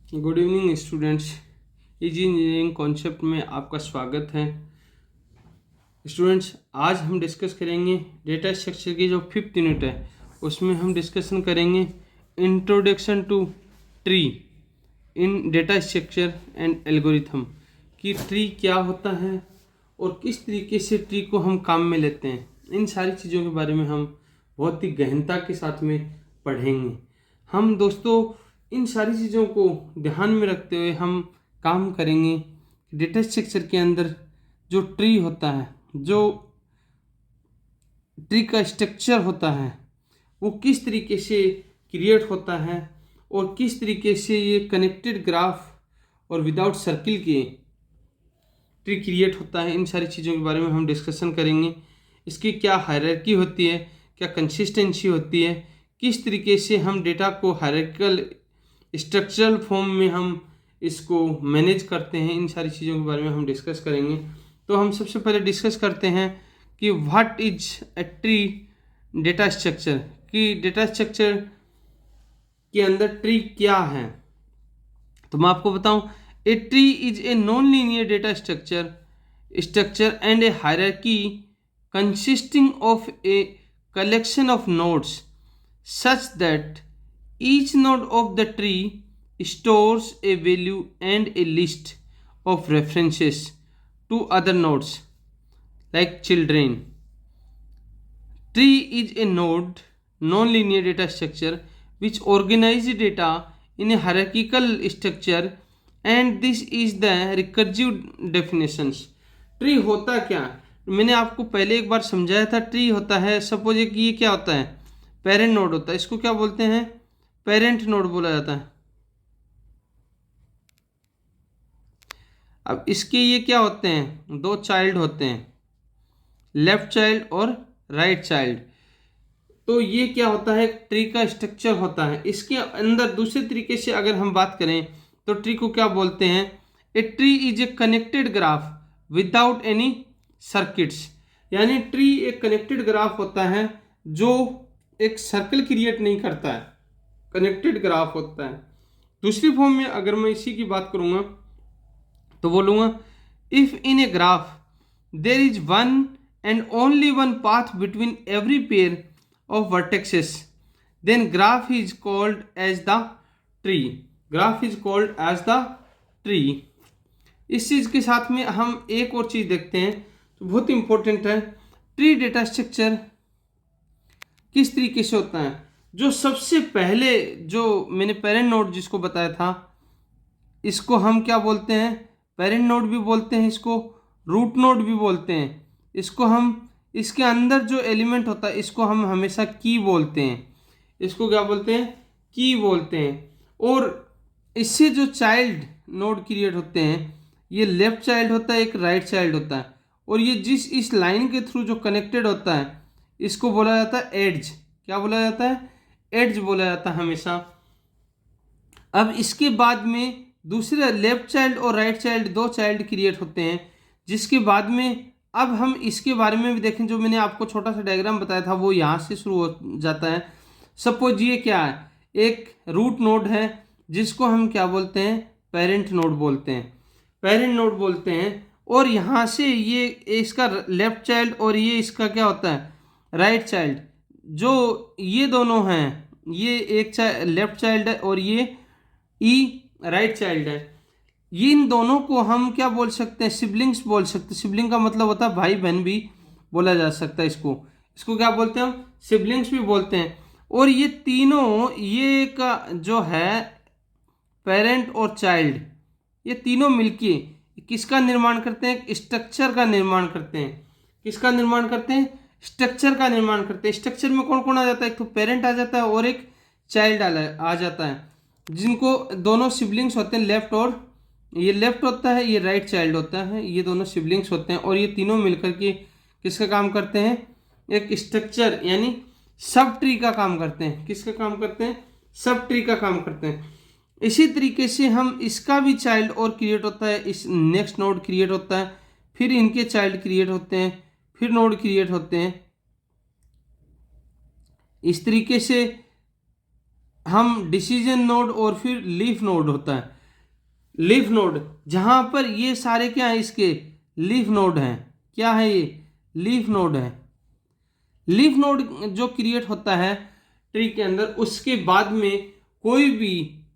Good evening students. Easy engineering concept में आपका स्वागत है। स्टूडेंट्स, आज हम डिस्कस करेंगे डेटा स्ट्रक्चर की जो 5th यूनिट है, उसमें हम डिस्कशन करेंगे introduction to tree in data structure and algorithm कि ट्री क्या होता है और किस तरीके से ट्री को हम काम में लेते हैं। इन सारी चीज़ों के बारे में हम बहुत ही गहनता के साथ में पढ़ेंगे। हम दोस्तों इन सारी चीज़ों को ध्यान में रखते हुए हम काम करेंगे। डेटा स्ट्रक्चर के अंदर जो ट्री होता है, जो ट्री का स्ट्रक्चर होता है, वो किस तरीके से क्रिएट होता है और किस तरीके से ये कनेक्टेड ग्राफ और विदाउट सर्किल के ट्री क्रिएट होता है। इन सारी चीज़ों के बारे में हम डिस्कशन करेंगे। इसकी क्या हायरार्की होती है, क्या कंसिस्टेंसी होती है, किस तरीके से हम डेटा को हायरार्किकल स्ट्रक्चरल फॉर्म में हम इसको मैनेज करते हैं। इन सारी चीज़ों के बारे में हम डिस्कस करेंगे। तो हम सबसे पहले डिस्कस करते हैं कि what is a tree data structure, कि डेटा स्ट्रक्चर के अंदर ट्री क्या है। तो मैं आपको बताऊं, ए tree is a non linear data structure and A hierarchy consisting of a collection of nodes such that each node of the tree stores a value and a list of references to other nodes like children. Tree is a node non-linear data structure which organizes data in a hierarchical structure and this is the recursive definitions. Tree होता क्या, मैंने आपको पहले एक बार समझाया था। Tree होता है, सपोज कि ये क्या होता है, पेरेंट नोड होता है। इसको क्या बोलते हैं, पेरेंट नोड बोला जाता है। अब इसके ये क्या होते हैं, दो चाइल्ड होते हैं, लेफ्ट चाइल्ड और राइट चाइल्ड। तो ये क्या होता है, ट्री का स्ट्रक्चर होता है। इसके अंदर दूसरे तरीके से अगर हम बात करें तो ट्री को क्या बोलते हैं, ए tree is a connected graph without any circuits. यानी ट्री एक कनेक्टेड ग्राफ होता है जो एक सर्कल क्रिएट नहीं करता है, कनेक्टेड ग्राफ होता है। दूसरी फॉर्म में अगर मैं इसी की बात करूंगा तो बोलूंगा, if in a graph there is one and only one path between every pair of vertexes then graph is called as the tree. Graph is called as the tree. इस चीज़ के साथ में हम एक और चीज़ देखते हैं तो बहुत इंपॉर्टेंट है। ट्री डेटा स्ट्रक्चर किस तरीके से होता है, जो सबसे पहले जो मैंने पेरेंट नोड जिसको बताया था, इसको हम क्या बोलते हैं, पेरेंट नोड भी बोलते हैं, इसको रूट नोड भी बोलते हैं। इसको हम, इसके अंदर जो एलिमेंट होता है इसको हम हमेशा की बोलते हैं। इसको क्या बोलते हैं, की बोलते हैं। और इससे जो चाइल्ड नोड क्रिएट होते हैं, ये लेफ्ट चाइल्ड होता है, एक राइट चाइल्ड होता है। और ये जिस इस लाइन के थ्रू जो कनेक्टेड होता है इसको बोला जाता है एड्ज। क्या बोला जाता है, एड्ज बोला जाता है हमेशा। अब इसके बाद में दूसरे लेफ्ट चाइल्ड और राइट चाइल्ड, दो चाइल्ड क्रिएट होते हैं, जिसके बाद में अब हम इसके बारे में भी देखें। जो मैंने आपको छोटा सा डायग्राम बताया था वो यहाँ से शुरू हो जाता है। सपोज ये क्या है, एक रूट नोड है जिसको हम क्या बोलते हैं, पेरेंट नोड बोलते हैं, पेरेंट नोड बोलते हैं। और यहाँ से ये इसका लेफ्ट चाइल्ड और ये इसका क्या होता है, राइट चाइल्ड। जो ये दोनों हैं, ये एक लेफ्ट चाइल्ड है और ये राइट चाइल्ड है। ये इन दोनों को हम क्या बोल सकते हैं, सिबलिंग्स बोल सकते हैं। सिबलिंग का मतलब होता है भाई बहन भी बोला जा सकता है। इसको क्या बोलते हैं हम, सिबलिंग्स भी बोलते हैं। और ये तीनों, ये का जो है पेरेंट और चाइल्ड, ये तीनों मिलके किसका निर्माण करते हैं, स्ट्रक्चर का निर्माण करते हैं। किसका निर्माण करते हैं, स्ट्रक्चर का निर्माण करते हैं। स्ट्रक्चर में कौन कौन आ जाता है, एक तो पेरेंट आ जाता है और एक चाइल्ड आ जाता है, जिनको दोनों सिबलिंग्स होते हैं, लेफ्ट और ये लेफ्ट होता है, ये राइट चाइल्ड होता है। ये दोनों सिबलिंग्स होते हैं और ये तीनों मिलकर के किसका काम करते हैं, एक स्ट्रक्चर यानी सब ट्री का काम करते हैं। किसका काम करते हैं, सब ट्री का काम करते हैं। इसी तरीके से हम इसका भी चाइल्ड और क्रिएट होता है, इस नेक्स्ट नोड क्रिएट होता है, फिर इनके चाइल्ड क्रिएट होते हैं, फिर नोड क्रिएट होते हैं। इस तरीके से हम डिसीजन नोड और फिर लीफ नोड होता है। लीफ नोड, जहां पर ये सारे क्या है, इसके लीफ नोड हैं। क्या है ये? लीफ नोड है। लीफ नोड जो क्रिएट होता है ट्री के अंदर, उसके बाद में कोई भी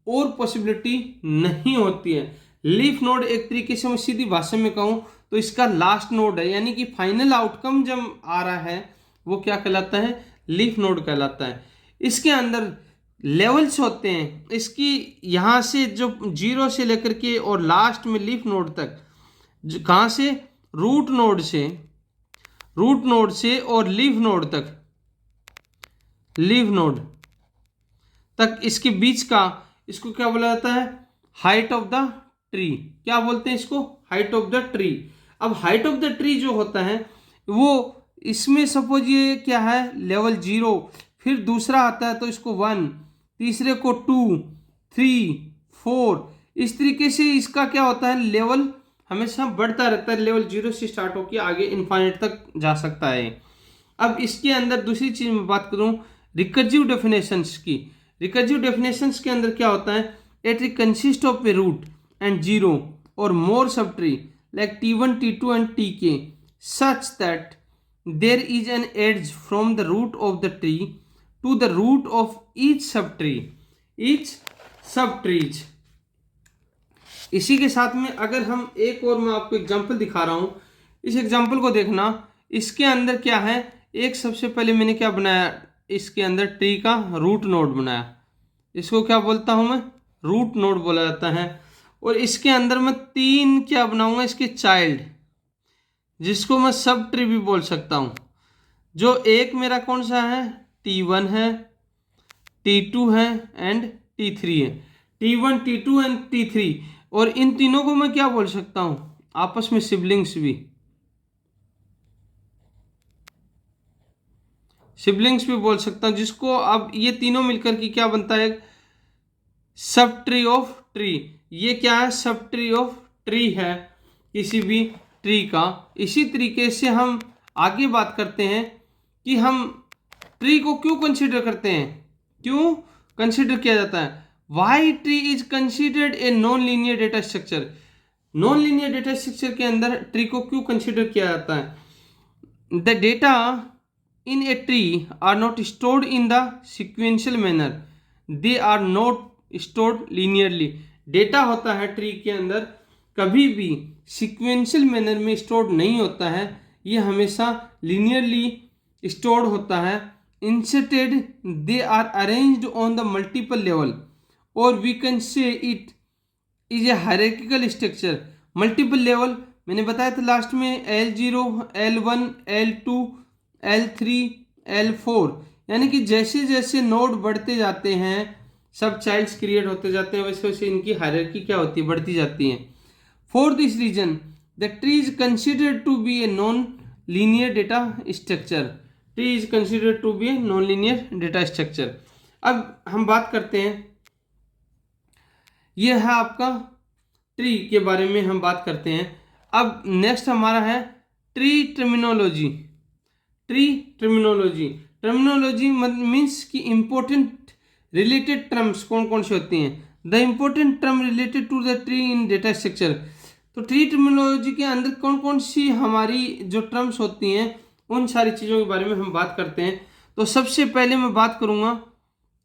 और पॉसिबिलिटी नहीं होती है। लीफ नोड एक तरीके से मैं सीधी भाषा में कहूं तो इसका लास्ट नोड है, यानी कि फाइनल आउटकम जब आ रहा है वो क्या कहलाता है? लीफ नोड कहलाता है। इसके अंदर लेवल्स होते हैं इसकी, यहां से जो 0 से लेकर के और लास्ट में लीफ नोड तक, कहां से? रूट नोड से, रूट नोड से और लीफ नोड तक, लीफ नोड तक इसके बीच का, इसको क्या बोला जाता है? Height of the tree. क्या बोलते हैं इसको? Height of the tree. अब हाइट ऑफ द ट्री जो होता है वो, इसमें सपोज ये क्या है? लेवल 0, फिर दूसरा आता है तो इसको 1, तीसरे को 2, 3, 4, इस तरीके से इसका क्या होता है? लेवल हमेशा बढ़ता रहता है। लेवल 0 से स्टार्ट होकर आगे इनफाइनाइट तक जा सकता है। अब इसके अंदर दूसरी चीज में बात करूं रिकर्सिव डेफिनेशंस की। रिकर्सिव डेफिनेशंस के अंदर क्या होता है? A tree consist of a root and 0 और more sub tree like T1, T2 and Tk such that there is an edge from the root of the tree to the root of each subtree, each subtrees। इसी के साथ में अगर हम एक और मैं आपको एग्जांपल दिखा रहा हूं, इस एग्जांपल को देखना। इसके अंदर क्या है? एक सबसे पहले मैंने क्या बनाया? इसके अंदर ट्री का रूट नोड बनाया। इसको क्या बोलता हूं मैं? रूट नोड बोला जाता है। और इसके अंदर मैं 3 क्या बनाऊंगा? इसके चाइल्ड, जिसको मैं सब ट्री भी बोल सकता हूं। जो एक मेरा कौन सा है? T1 है, T2 है एंड T3 है। T1, T2 and T3। और इन तीनों को मैं क्या बोल सकता हूं? आपस में सिबलिंग्स भी, सिबलिंग्स भी बोल सकता हूं। जिसको अब ये तीनों मिलकर के क्या बनता है? Sub tree of tree. ये क्या है? सब ट्री ऑफ ट्री है किसी भी ट्री का। इसी तरीके से हम आगे बात करते हैं कि हम ट्री को क्यों कंसीडर करते हैं, क्यों कंसीडर किया जाता है। Why tree is considered a non linear data structure. Non linear data structure के अंदर ट्री को क्यों कंसीडर किया जाता है? The data in a tree are not stored in the sequential manner, they are not stored linearly। Data होता है tree के अंदर कभी भी सीक्वेंशियल मैनर में स्टोर्ड नहीं होता है, ये हमेशा लीनियरली स्टोर्ड होता है। Instead they are arranged on the multiple level, और we can say it is a hierarchical structure. Multiple level मैंने बताया था लास्ट में, L0, L1, L2, L3, L4, यानी कि जैसे जैसे नोड बढ़ते जाते हैं, सब चाइल्ड्स क्रिएट होते जाते हैं, वैसे वैसे इनकी हायरार्की क्या होती है? बढ़ती जाती है। For this reason the tree is considered to be a non linear data structure. Tree is considered to be a non linear data structure. अब हम बात करते हैं, यह है आपका ट्री के बारे में हम बात करते हैं। अब नेक्स्ट हमारा है tree terminology. Tree terminology, terminology means कि इंपॉर्टेंट रिलेटेड टर्म्स कौन कौन से होती हैं। The important term related to the tree in data structure. तो ट्री टर्मिनोलॉजी के अंदर कौन कौन सी हमारी जो टर्म्स होती हैं, उन सारी चीज़ों के बारे में हम बात करते हैं। तो सबसे पहले मैं बात करूँगा,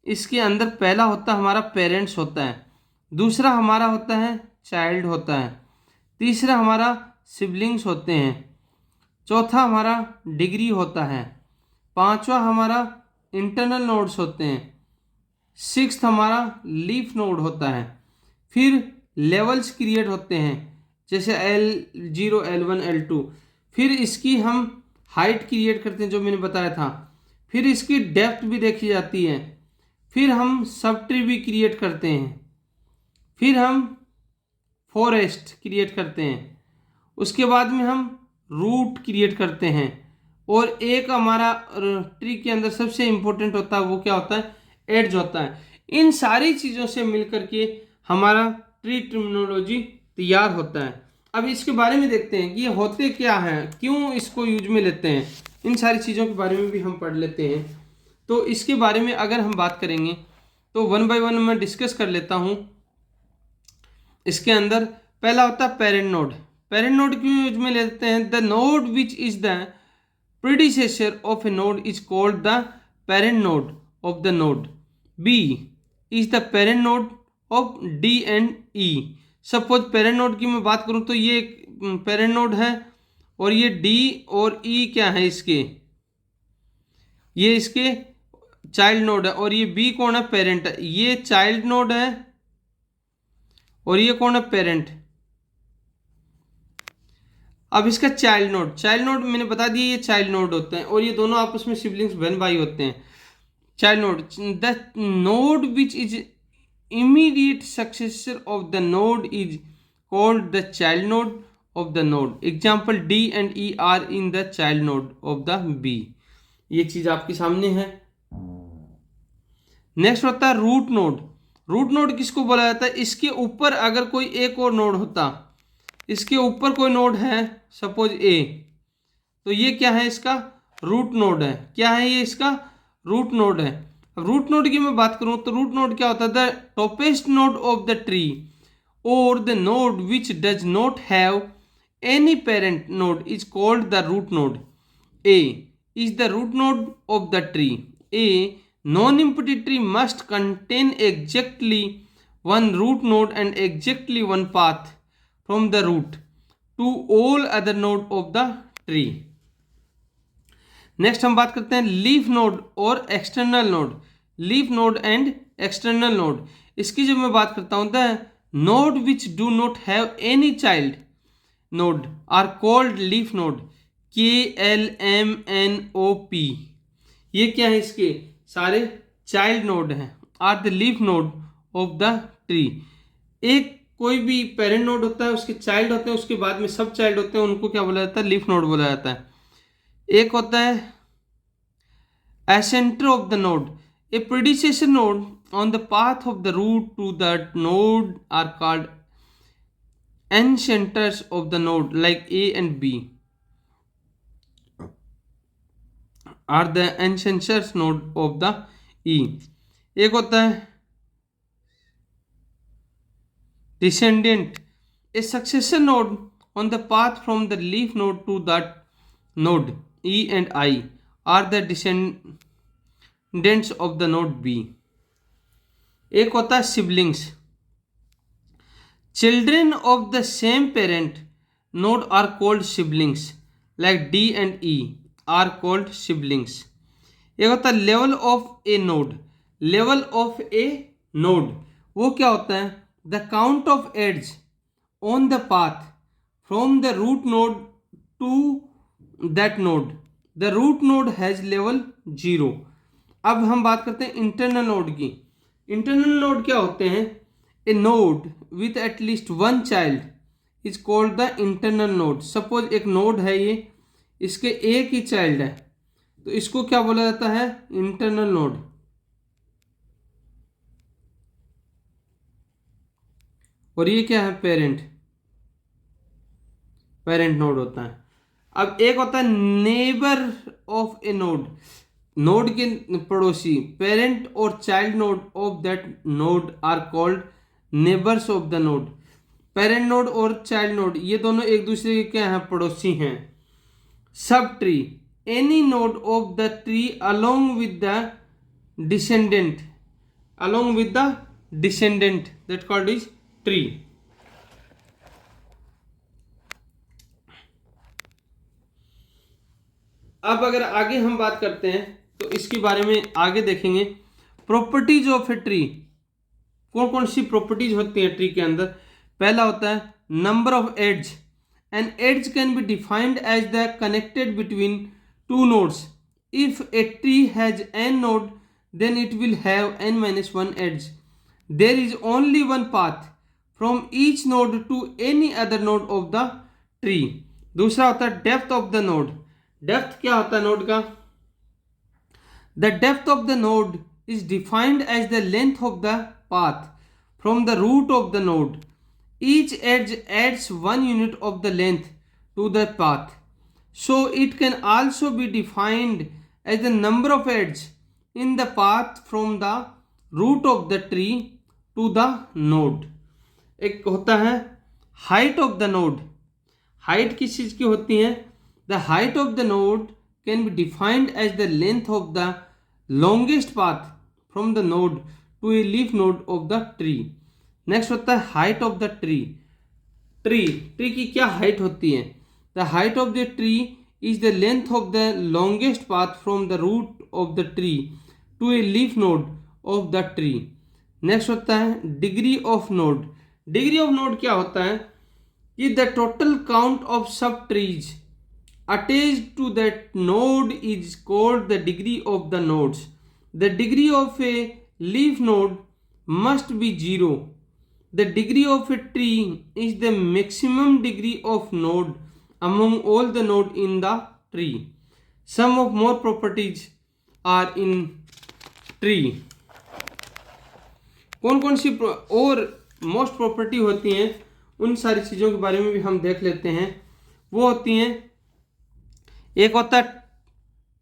इसके अंदर पहला होता है हमारा पेरेंट्स होता है, दूसरा हमारा होता है चाइल्ड होता है, तीसरा हमारा सिबलिंग्स होते हैं, चौथा हमारा डिग्री होता है, पांचवा हमारा इंटरनल नोड्स होते हैं, सिक्स्थ हमारा लीफ नोड होता है। फिर लेवल्स क्रिएट होते हैं जैसे L0, L1, L2। फिर इसकी हम हाइट क्रिएट करते हैं जो मैंने बताया था। फिर इसकी डेप्थ भी देखी जाती है। फिर हम सब ट्री भी क्रिएट करते हैं। फिर हम फॉरेस्ट क्रिएट करते हैं। उसके बाद में हम रूट क्रिएट करते हैं। और एक हमारा ट्री के अंदर सबसे इंपॉर्टेंट होता है, वो क्या होता है? एड्ज होता है। इन सारी चीज़ों से मिलकर के हमारा ट्री टर्मिनोलॉजी तैयार होता है। अब इसके बारे में देखते हैं कि ये होते क्या हैं, क्यों इसको यूज में लेते हैं, इन सारी चीज़ों के बारे में भी हम पढ़ लेते हैं। तो इसके बारे में अगर हम बात करेंगे तो वन बाय वन मैं डिस्कस कर लेता हूँ। इसके अंदर पहला होता है पेरेंट नोड। पेरेंट नोड क्यों यूज में लेते हैं? The node which is the predecessor of a node is called the parent node of the node. B is the parent node of D and E. Suppose parent node की मैं बात करूं तो ये एक पेरेंट नोड है और ये D और E क्या है इसके, ये इसके चाइल्ड नोड है, और ये B कौन है? पेरेंट है। ये चाइल्ड नोड है और ये कौन है? पेरेंट। अब इसका चाइल्ड नोड मैंने बता दिया ये चाइल्ड नोड होते हैं और ये दोनों आपस में सिबलिंग्स बहन भाई होते हैं। Child node, the node which is immediate successor of the node is called the child node of the node. Example D and E are in the child node of the B. ये चीज आपके सामने है। Next होता है root node. Root node किसको बोला जाता है? इसके ऊपर अगर कोई एक और नोड होता, इसके ऊपर कोई नोड है सपोज ए, तो ये क्या है? इसका रूट नोड है। क्या है ये? इसका रूट नोड है। अब रूट नोड की मैं बात करूं तो रूट नोड क्या होता है? The topest node of the tree और the node which does not have any parent node is called the root node. A is the root node of the tree. A non-empty tree must contain exactly one root node and exactly one path from the root to all other node of the tree. Next हम बात करते हैं leaf node और external node. Leaf node and external node, इसकी जब मैं बात करता हूं, the node which do not have any child node are called leaf node. KLMNOP। ये क्या है? इसके सारे चाइल्ड नोड हैं, are the leaf node of the tree. एक कोई भी पेरेंट नोड होता है, उसके चाइल्ड होते हैं, उसके बाद में सब चाइल्ड होते हैं, उनको क्या बोला जाता है? लीफ नोड बोला जाता है। एक होता है ancestor of the node, a predecessor node on the path of the root to that node are called ancestors of the node like A and B are the ancestors node of the E. एक होता है descendant, a successor node on the path from the leaf node to that node E and I are the descendants of the node B. एक होता है siblings, children of the same parent node are called siblings like D and E are called siblings. एक होता है level of a node. Level of a node वो क्या होता है? The count of edges on the path from the root node to that node. The root node has level 0। अब हम बात करते हैं इंटरनल नोड की। इंटरनल नोड क्या होते हैं? A node with at least one child is called the internal node. Suppose एक नोड है, ये इसके एक ही चाइल्ड है, तो इसको क्या बोला जाता है? Internal node. और ये क्या है? पेरेंट नोड होता है। अब एक होता है neighbour of a node, node के पड़ोसी। पेरेंट और child node of that node are called neighbours of the node. Parent node और चाइल्ड नोड ये दोनों एक दूसरे के क्या हैं? पड़ोसी हैं। Sub tree, any node of the tree along with the descendant that called is tree. अब अगर आगे हम बात करते हैं तो इसके बारे में आगे देखेंगे। प्रॉपर्टीज ऑफ ए ट्री, कौन कौन सी प्रॉपर्टीज होती हैं ट्री के अंदर? पहला होता है number of edge. An edge can be defined as the connected between two nodes. If a tree has n node, then it will have n minus 1 edge. There is only one path from each node to any other node of the tree. दूसरा होता है depth of the node. Depth क्या होता है node का? The depth of the node is defined as the length of the path from the root of the node. Each edge adds 1 unit of the length to the path. So it can also be defined as the number of edges in the path from the root of the tree to the node. एक होता है height of the node. Height किस चीज की होती है? The height of the node can be defined as the length of the longest path from the node to a leaf node of the tree. Next होता है height of the tree. Tree की क्या height होती है? The height of the tree is the length of the longest path from the root of the tree to a leaf node of the tree. Next होता है degree of node. Degree of node क्या होता है कि the total count of subtrees attached to that node is called the degree of the nodes. The degree of a leaf node must be 0. The degree of a tree is the maximum degree of node among all the node in the tree. Some of more properties are in tree. कौन कौन सी और most property होती हैं, उन सारी चीज़ों के बारे में भी हम देख लेते हैं। वो होती हैं, एक होता है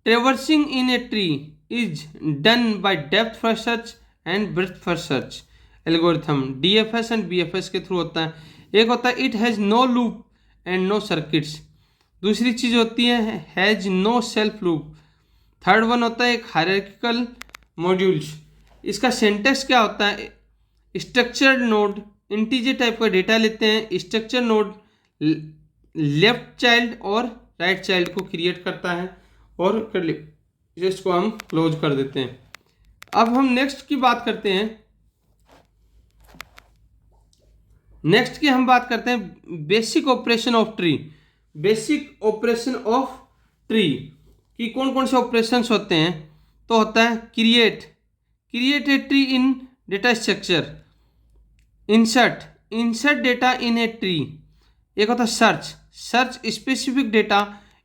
traversing in a tree is done by depth first search and breadth first search algorithm, DFS and BFS के थ्रू होता है। एक होता है it has no loop and no circuits. दूसरी चीज़ होती है has no self loop. Third one होता है एक हायरार्किकल मॉड्यूल्स। इसका सिंटैक्स क्या होता है? स्ट्रक्चर्ड नोड इंटीजर टाइप का डेटा लेते हैं, स्ट्रक्चर नोड लेफ्ट चाइल्ड और राइट चाइल्ड को क्रिएट करता है और इसको हम क्लोज कर देते हैं। अब हम नेक्स्ट की बात करते हैं। नेक्स्ट की हम बात करते हैं basic operation of tree. Basic operation of tree कि कौन कौन से ऑपरेशंस होते हैं? तो होता है create a tree in data structure, insert data in a tree. एक होता है search specific data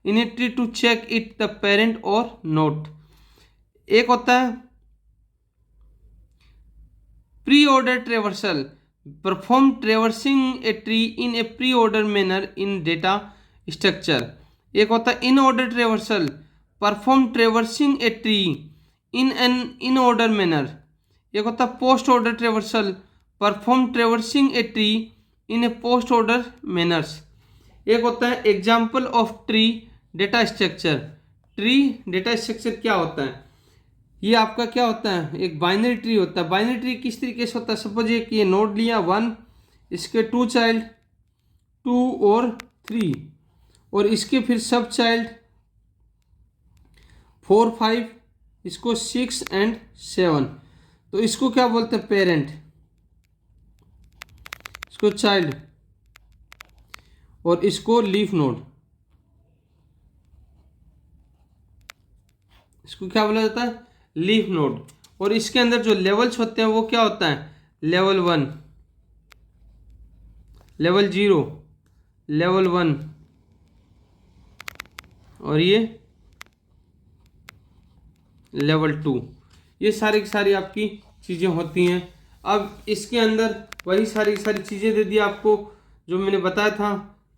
in a tree to check it the parent और नोट। एक होता है pre order traversal, perform traversing a tree in a pre order manner in data structure. एक होता है in order traversal, perform traversing a tree in an in order manner. एक होता है post order traversal, perform traversing a tree in A post order manners. एक होता है example of tree data structure. Tree data structure क्या होता है? ये आपका क्या होता है? एक बाइनरी ट्री होता है। बाइनरी ट्री किस तरीके से होता है? सपोज ये नोड लिया 1, इसके 2 चाइल्ड 2 और 3, और इसके फिर सब चाइल्ड 4 5, इसको 6 एंड 7। तो इसको क्या बोलते हैं? पेरेंट, इसको चाइल्ड और इसको लीफ नोड। इसको क्या बोला जाता है? Leaf node. और इसके अंदर जो लेवल्स होते हैं वो क्या होता है? लेवल 1, लेवल 0, लेवल 1 और ये लेवल 2। ये सारी की सारी आपकी चीज़ें होती हैं। अब इसके अंदर वही सारी चीज़ें दे दी आपको जो मैंने बताया था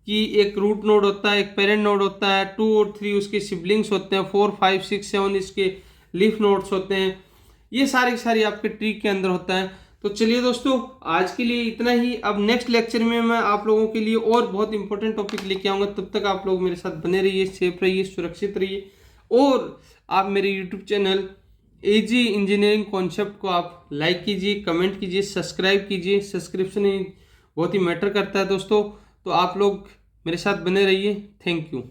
कि एक रूट नोड होता है, एक पेरेंट नोड होता है, 2 और 3 उसके सिबलिंग्स होते हैं, 4 5 6 7 इसके लीफ नोड्स होते हैं। ये सारी आपके ट्री के अंदर होता है। तो चलिए दोस्तों, आज के लिए इतना ही। अब नेक्स्ट लेक्चर में मैं आप लोगों के लिए और बहुत इंपॉर्टेंट टॉपिक लेके आऊँगा। तब तक आप लोग मेरे साथ बने रहिए, सेफ रहिए, सुरक्षित रहिए। और आप मेरे YouTube channel AG engineering concept को आप लाइक कीजिए, कमेंट कीजिए, सब्सक्राइब कीजिए। सब्सक्रिप्शन बहुत ही मैटर करता है दोस्तों। तो आप लोग मेरे साथ बने रहिए। Thank you.